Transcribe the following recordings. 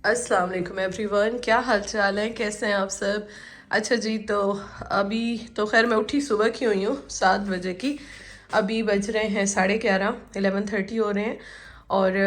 अस्सलाम वालेकुम एवरीवन, क्या हाल चाल है, कैसे हैं आप सब। अच्छा जी, तो अभी तो खैर मैं उठी सुबह की हुई हूँ 7 बजे की। अभी बज रहे हैं 11:30, 11:30 हो रहे हैं। और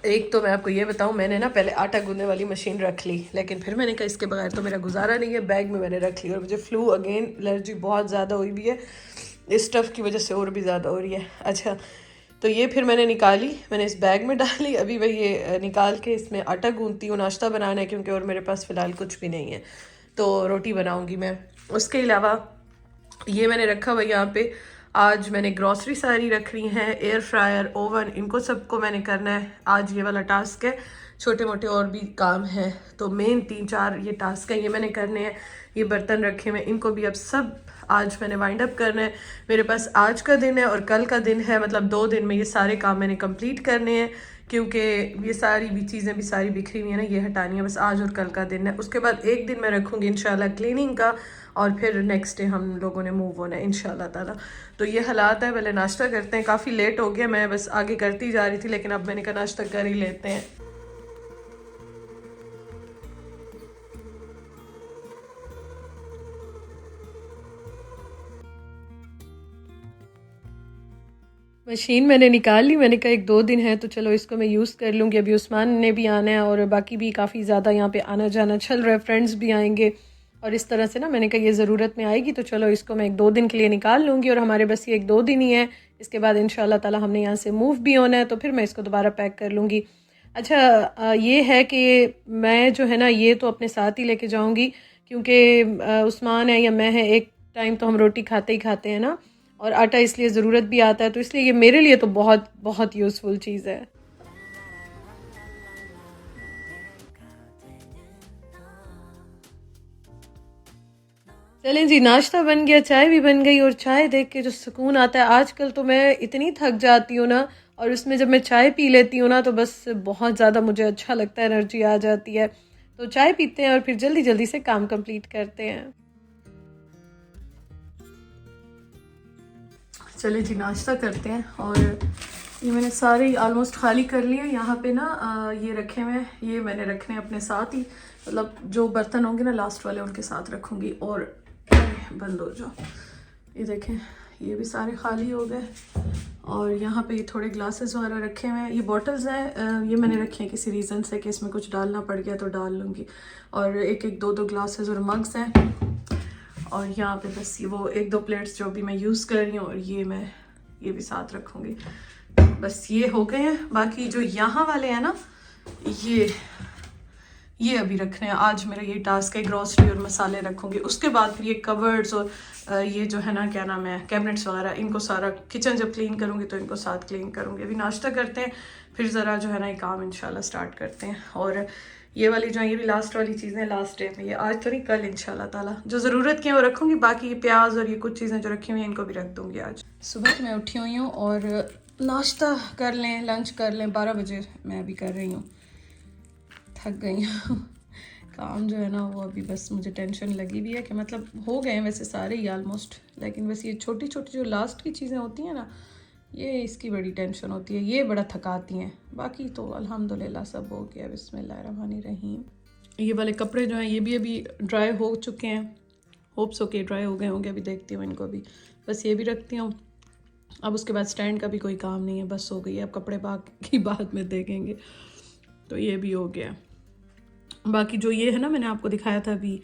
एक तो मैं आपको ये बताऊँ, मैंने ना पहले आटा गूंदने वाली मशीन रख ली, लेकिन फिर मैंने कहा इसके बगैर तो मेरा गुजारा नहीं है। बैग में मैंने रख ली और मुझे फ्लू अगेन, एलर्जी बहुत ज़्यादा हुई भी है, इस स्टफ़ की वजह से और भी ज़्यादा हो रही है। अच्छा, तो ये फिर मैंने निकाली, मैंने इस बैग में डाली। अभी मैं ये निकाल के इसमें आटा गूंथती हूँ, नाश्ता बनाना है क्योंकि, और मेरे पास फ़िलहाल कुछ भी नहीं है, तो रोटी बनाऊँगी मैं। उसके अलावा ये मैंने रखा हुआ यहाँ पे। आज मैंने ग्रॉसरी सारी रख रही हैं, एयर फ्रायर, ओवन, इनको सबको मैंने करना है। आज ये वाला टास्क है, छोटे मोटे और भी काम हैं, तो मेन 3-4 ये टास्क हैं, ये मैंने करने हैं। ये बर्तन रखे हुए, इनको भी अब सब आज मैंने वाइंड अप करना है। मेरे पास आज का दिन है और कल का दिन है, मतलब 2 दिन में ये सारे काम मैंने कंप्लीट करने हैं, क्योंकि ये सारी भी चीज़ें भी सारी बिखरी हुई हैं ना, ये हटानी है बस आज और कल का दिन है। उसके बाद एक दिन मैं रखूँगी इंशाल्लाह क्लीनिंग का, और फिर नेक्स्ट डे हम लोगों ने मूव होना है इंशाल्लाह ताला। तो ये हालात है, पहले नाश्ता करते हैं। काफ़ी लेट हो गया, मैं बस आगे करती जा रही थी, लेकिन अब मैंने कहा नाश्ता कर ही लेते हैं। मशीन मैंने निकाल ली, मैंने कहा 1-2 दिन है तो चलो इसको मैं यूज़ कर लूँगी। अभी उस्मान ने भी आना है और बाकी भी काफ़ी ज़्यादा यहाँ पे आना जाना चल रहा है, फ्रेंड्स भी आएंगे, और इस तरह से ना मैंने कहा ये ज़रूरत में आएगी, तो चलो इसको मैं 1-2 दिन के लिए निकाल लूँगी। और हमारे बस ये 1-2 दिन ही है, इसके बाद इंशाल्लाह ताला हमने यहाँ से मूव भी होना है, तो फिर मैं इसको दोबारा पैक कर लूँगी। अच्छा, ये है कि मैं जो है ना ये तो अपने साथ ही लेके जाऊँगी, क्योंकि उस्मान है या मैं है, एक टाइम तो हम रोटी खाते ही खाते हैं ना, और आटा इसलिए ज़रूरत भी आता है, तो इसलिए ये मेरे लिए तो बहुत बहुत यूज़फुल चीज़ है। चलें जी, नाश्ता बन गया, चाय भी बन गई, और चाय देख के जो सुकून आता है, आजकल तो मैं इतनी थक जाती हूँ ना, और उसमें जब मैं चाय पी लेती हूँ ना तो बस बहुत ज़्यादा मुझे अच्छा लगता है, एनर्जी आ जाती है। तो चाय पीते हैं और फिर जल्दी जल्दी से काम कंप्लीट करते हैं। चले जी, नाश्ता करते हैं। और ये मैंने सारे ऑलमोस्ट खाली कर लिए। यहाँ पे ना ये रखे हुए हैं, ये मैंने रखने अपने साथ ही, मतलब जो बर्तन होंगे ना लास्ट वाले उनके साथ रखूँगी। और बंद हो जाओ, ये देखें, ये भी सारे खाली हो गए। और यहाँ पे ये थोड़े ग्लासेस वगैरह रखे हुए हैं, ये बॉटल्स हैं, ये मैंने रखे हैं किसी रीज़न से कि इसमें कुछ डालना पड़ गया तो डाल लूँगी। और एक एक 2-2 ग्लासेस और मग्स हैं। और यहाँ पे बस ये वो 1-2 प्लेट्स जो भी मैं यूज़ कर रही हूँ, और ये मैं ये भी साथ रखूँगी। बस ये हो गए हैं। बाकी जो यहाँ वाले हैं ना, ये अभी रखने हैं। आज मेरा ये टास्क है, ग्रॉसरी और मसाले रखूँगी। उसके बाद फिर ये कवर्ड्स और ये जो है ना, क्या नाम है, कैबिनेट्स वगैरह, इनको सारा किचन जब क्लीन करूँगी तो इनको साथ क्लीन करूँगी। अभी नाश्ता करते हैं, फिर ज़रा जो है ना ये काम इंशाल्लाह स्टार्ट करते हैं। और ये वाली जो है, ये भी लास्ट वाली चीज़ें लास्ट डे में, ये आज तो नहीं कल इंशाल्लाह ताला जो ज़रूरत की है वो रखूँगी। बाकी ये प्याज और ये कुछ चीज़ें जो रखी हुई हैं इनको भी रख दूँगी। आज सुबह की मैं उठी हुई हूँ और नाश्ता कर लें, लंच कर लें, 12 बजे मैं अभी कर रही हूँ। थक गई हूँ। काम जो है ना वो अभी बस मुझे टेंशन लगी हुई है कि मतलब हो गए हैं वैसे सारे ही ऑलमोस्ट, लेकिन बस ये छोटी छोटी जो लास्ट की चीज़ें होती हैं ना, ये इसकी बड़ी टेंशन होती है, ये बड़ा थकाती हैं। बाकी तो अल्हम्दुलिल्लाह सब हो गया। बिस्मिल्लाहिर्रहमानिर्रहीम। ये वाले कपड़े जो हैं ये भी अभी ड्राई हो चुके हैं, होप्स ओके ड्राई हो गए होंगे। अभी देखती हूँ इनको भी, बस ये भी रखती हूँ। अब उसके बाद स्टैंड का भी कोई काम नहीं है, बस हो गई है। अब कपड़े बाकी बाद में देखेंगे। तो ये भी हो गया। बाकी जो ये है ना, मैंने आपको दिखाया था अभी,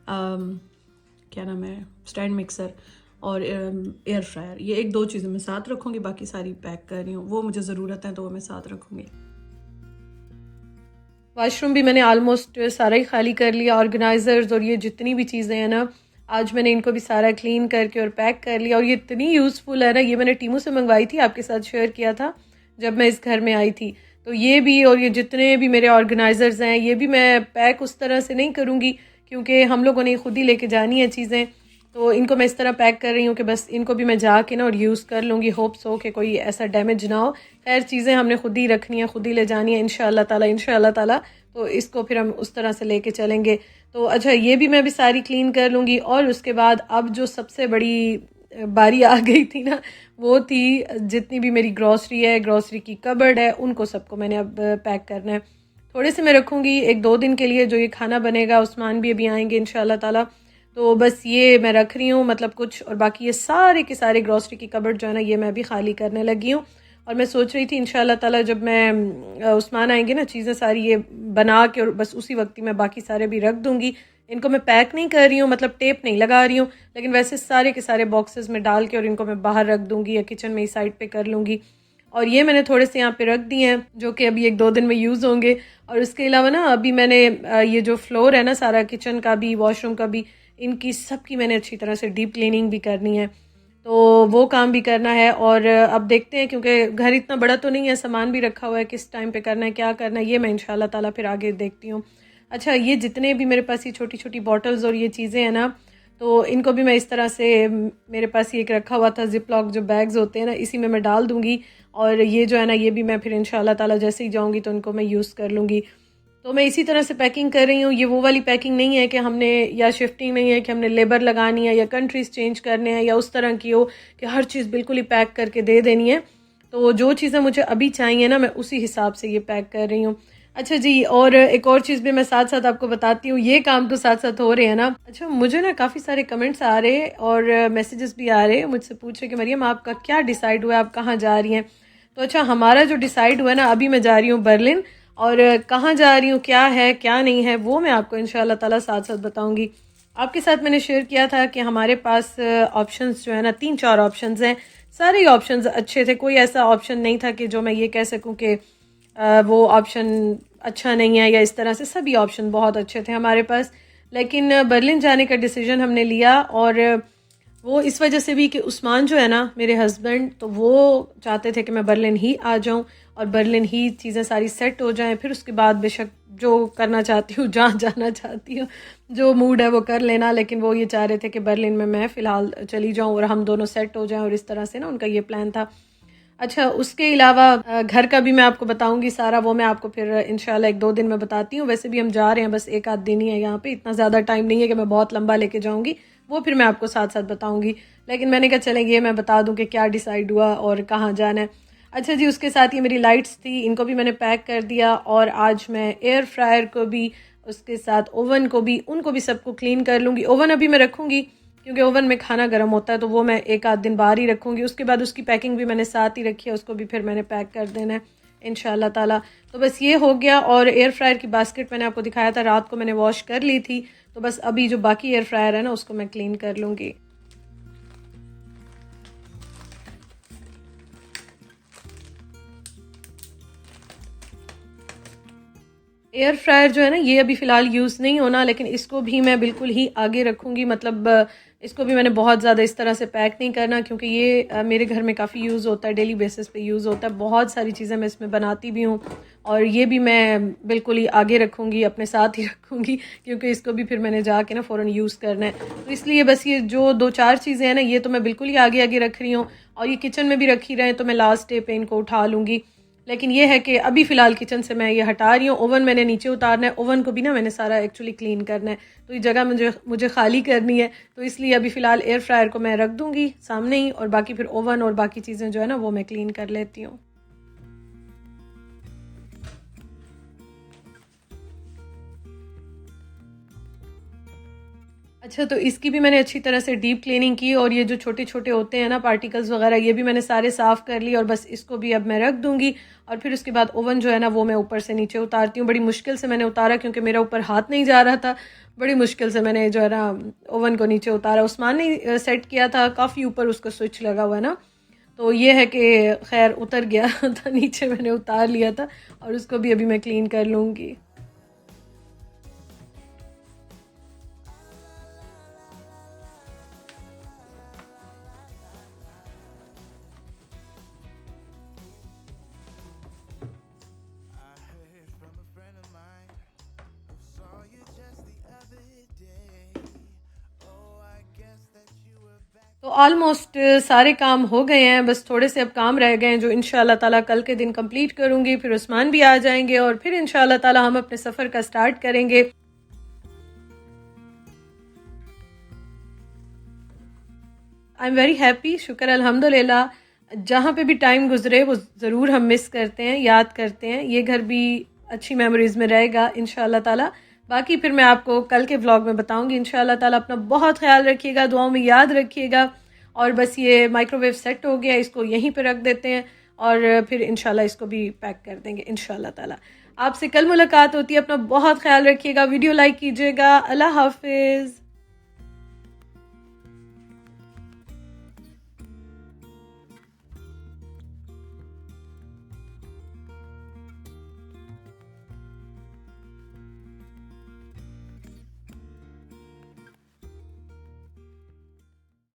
क्या नाम है, स्टैंड मिक्सर और एयर फ्रायर, ये 1-2 चीज़ें मैं साथ रखूँगी, बाकी सारी पैक कर रही हूँ। वो मुझे ज़रूरत है तो वो मैं साथ रखूँगी। वाशरूम भी मैंने ऑलमोस्ट सारा ही खाली कर लिया। ऑर्गेनाइजर्स और ये जितनी भी चीज़ें हैं ना, आज मैंने इनको भी सारा क्लीन करके और पैक कर लिया। और ये इतनी यूज़फुल है ना, ये मैंने टीमू से मंगवाई थी, आपके साथ शेयर किया था जब मैं इस घर में आई थी। तो ये भी और ये जितने भी मेरे ऑर्गेनाइजर्स हैं, ये भी मैं पैक उस तरह से नहीं करूँगी, क्योंकि हम लोगों ने खुद ही लेके जानी है चीज़ें। तो इनको मैं इस तरह पैक कर रही हूँ कि बस इनको भी मैं जाके ना और यूज़ कर लूँगी। होप्स हो कि कोई ऐसा डैमेज ना हो। खैर चीज़ें हमने खुद ही रखनी है, खुद ही ले जानी है इंशाल्लाह ताला, इंशाल्लाह ताला। तो इसको फिर हम उस तरह से लेके चलेंगे। तो अच्छा, ये भी मैं भी सारी क्लीन कर लूँगी। और उसके बाद अब जो सबसे बड़ी बारी आ गई थी ना, वो थी जितनी भी मेरी ग्रॉसरी है, ग्रॉसरी की कबर्ड है, उनको सबको मैंने अब पैक करना है। थोड़े से मैं रखूँगी 1-2 दिन के लिए, जो ये खाना बनेगा। उस्मान भी अभी आएंगे इंशाल्लाह ताला, तो बस ये मैं रख रही हूँ मतलब कुछ, और बाकी ये सारे के सारे ग्रॉसरी की कबर्ड जो है ना ये मैं भी खाली करने लगी हूँ। और मैं सोच रही थी इंशाल्लाह ताला जब मैं उस्मान आएंगे ना, चीज़ें सारी ये बना के और बस उसी वक्त ही मैं बाकी सारे भी रख दूँगी। इनको मैं पैक नहीं कर रही हूँ, मतलब टेप नहीं लगा रही हूँ, लेकिन वैसे सारे के सारे बॉक्सेस में डाल के और इनको मैं बाहर रख दूँगी या किचन में इस साइड पे कर लूँगी। और ये मैंने थोड़े से यहाँ पे रख दिए हैं जो कि अभी 1-2 दिन में यूज़ होंगे। और उसके अलावा ना अभी मैंने ये जो फ्लोर है ना सारा, किचन का भी वॉशरूम का भी, इनकी सबकी मैंने अच्छी तरह से डीप क्लीनिंग भी करनी है, तो वो काम भी करना है। और अब देखते हैं, क्योंकि घर इतना बड़ा तो नहीं है, सामान भी रखा हुआ है, किस टाइम पे करना है क्या करना है ये मैं इंशाल्लाह ताला फिर आगे देखती हूँ। अच्छा, ये जितने भी मेरे पास ये छोटी छोटी बॉटल्स और ये चीज़ें हैं ना, तो इनको भी मैं इस तरह से, मेरे पास ये एक रखा हुआ था जिप लॉक जो बैग्स होते हैं ना, इसी में मैं डाल दूँगी। और ये जो है ना ये भी मैं फिर इंशाल्लाह ताला जैसे ही जाऊँगी तो इनको मैं यूज़ कर लूँगी। तो मैं इसी तरह से पैकिंग कर रही हूँ। ये वो वाली पैकिंग नहीं है कि हमने, या शिफ्टिंग नहीं है कि हमने लेबर लगानी है या कंट्रीज़ चेंज करने हैं या उस तरह की हो कि हर चीज़ बिल्कुल ही पैक करके दे देनी है। तो जो चीज़ें मुझे अभी चाहिए ना, मैं उसी हिसाब से ये पैक कर रही हूँ। अच्छा जी, और एक और चीज़ भी मैं साथ साथ आपको बताती हूँ, ये काम तो साथ साथ हो रहे हैं ना। अच्छा, मुझे ना काफ़ी सारे कमेंट्स आ रहे हैं और मैसेजेस भी आ रहे हैं, मुझसे पूछ रहे कि मरियम आपका क्या डिसाइड हुआ है, आप कहाँ जा रही हैं। तो अच्छा, हमारा जो डिसाइड हुआ है ना, अभी मैं जा रही हूँ बर्लिन, और कहाँ जा रही हूँ, क्या है क्या नहीं है, वो मैं आपको इंशाल्लाह ताला साथ साथ बताऊँगी। आपके साथ मैंने शेयर किया था कि हमारे पास ऑप्शंस जो है ना 3-4 ऑप्शंस हैं। सारे ही ऑप्शंस अच्छे थे, कोई ऐसा ऑप्शन नहीं था कि जो मैं ये कह सकूँ कि वो ऑप्शन अच्छा नहीं है, या इस तरह से सभी ऑप्शन बहुत अच्छे थे हमारे पास। लेकिन बर्लिन जाने का डिसीजन हमने लिया, और वो इस वजह से भी कि उस्मान जो है ना मेरे हस्बैंड, तो वो चाहते थे कि मैं बर्लिन ही आ जाऊं और बर्लिन ही चीज़ें सारी सेट हो जाएं, फिर उसके बाद बेशक जो करना चाहती हूँ, जहाँ जाना चाहती हूँ, जो मूड है वो कर लेना। लेकिन वो ये चाह रहे थे कि बर्लिन में मैं फ़िलहाल चली जाऊँ और हम दोनों सेट हो जाएं, और इस तरह से ना उनका ये प्लान था। अच्छा, उसके अलावा घर का भी मैं आपको बताऊंगी सारा, वो मैं आपको फिर इंशाल्लाह 1-2 दिन में बताती हूँ। वैसे भी हम जा रहे हैं, बस 1 आध दिन ही है यहाँ पे, इतना ज़्यादा टाइम नहीं है कि मैं बहुत लंबा लेके जाऊँगी, वो फिर मैं आपको साथ साथ बताऊँगी। लेकिन मैंने कहा चलेंगे, मैं बता दूँ कि क्या डिसाइड हुआ और कहाँ जाना है। अच्छा जी, उसके साथ ये मेरी लाइट्स थी, इनको भी मैंने पैक कर दिया, और आज मैं एयर फ्रायर को भी, उसके साथ ओवन को भी, उनको भी सबको क्लीन कर लूँगी। ओवन अभी मैं रखूँगी क्योंकि ओवन में खाना गर्म होता है, तो वो मैं 1 आध दिन बाहर ही रखूँगी। उसके बाद उसकी पैकिंग भी मैंने साथ ही रखी है, उसको भी फिर मैंने पैक कर देना है इंशाल्लाह ताला। तो बस ये हो गया। और एयर फ्रायर की बास्केट मैंने आपको दिखाया था, रात को मैंने वॉश कर ली थी, तो बस अभी जो बाकी एयर फ्रायर है ना उसको मैं क्लीन कर लूँगी। एयर फ्रायर जो है ना ये अभी फ़िलहाल यूज़ नहीं होना, लेकिन इसको भी मैं बिल्कुल ही आगे रखूँगी। मतलब इसको भी मैंने बहुत ज़्यादा इस तरह से पैक नहीं करना, क्योंकि ये मेरे घर में काफ़ी यूज़ होता है, डेली बेसिस पे यूज़ होता है, बहुत सारी चीज़ें मैं इसमें बनाती भी हूँ। और ये भी मैं बिल्कुल ही आगे रखूँगी, अपने साथ ही रखूँगी, क्योंकि इसको भी फिर मैंने जाके ना फ़ौरन यूज़ करना है। तो इसलिए बस ये जो 2-4 चीज़ें हैं ना, ये तो मैं बिल्कुल ही आगे आगे रख रही हूँ, और ये किचन में भी रखी रहें तो मैं लास्ट डे पे इनको उठा लूँगी। लेकिन ये है कि अभी फ़िलहाल किचन से मैं ये हटा रही हूँ। ओवन मैंने नीचे उतारना है, ओवन को भी ना मैंने सारा एक्चुअली क्लीन करना है, तो ये जगह मुझे मुझे खाली करनी है। तो इसलिए अभी फ़िलहाल एयर फ्रायर को मैं रख दूँगी सामने ही, और बाकी फिर ओवन और बाकी चीज़ें जो है ना वो मैं क्लीन कर लेती हूँ। अच्छा, तो इसकी भी मैंने अच्छी तरह से डीप क्लीनिंग की, और ये जो छोटे छोटे होते हैं ना पार्टिकल्स वगैरह, ये भी मैंने सारे साफ़ कर लिए, और बस इसको भी अब मैं रख दूँगी। और फिर उसके बाद ओवन जो है ना वो मैं ऊपर से नीचे उतारती हूँ। बड़ी मुश्किल से मैंने उतारा, क्योंकि मेरा ऊपर हाथ नहीं जा रहा था, बड़ी मुश्किल से मैंने जो है ना ओवन को नीचे उतारा। उस्मान ने सेट किया था, काफ़ी ऊपर उसका स्विच लगा हुआ है ना, तो ये है कि खैर उतर गया था नीचे, मैंने उतार लिया था, और उसको भी अभी मैं क्लीन कर लूँगी। तो ऑलमोस्ट सारे काम हो गए हैं, बस थोड़े से अब काम रह गए हैं जो इंशाल्लाह ताला कल के दिन कंप्लीट करूंगी। फिर उस्मान भी आ जाएंगे, और फिर इंशाल्लाह ताला हम अपने सफ़र का स्टार्ट करेंगे। आई एम वेरी हैप्पी, शुक्र अल्हम्दुलिल्लाह। जहाँ पे भी टाइम गुजरे वो ज़रूर हम मिस करते हैं, याद करते हैं। ये घर भी अच्छी मेमोरीज़ में रहेगा इंशाल्लाह ताला। बाकी फिर मैं आपको कल के व्लॉग में बताऊंगी इंशाल्लाह ताला। अपना बहुत ख्याल रखिएगा, दुआओं में याद रखिएगा। और बस ये माइक्रोवेव सेट हो गया, इसको यहीं पे रख देते हैं और फिर इंशाल्लाह इसको भी पैक कर देंगे इंशाल्लाह ताला। आपसे कल मुलाकात होती है, अपना बहुत ख्याल रखिएगा, वीडियो लाइक कीजिएगा। अल्लाह हाफिज़।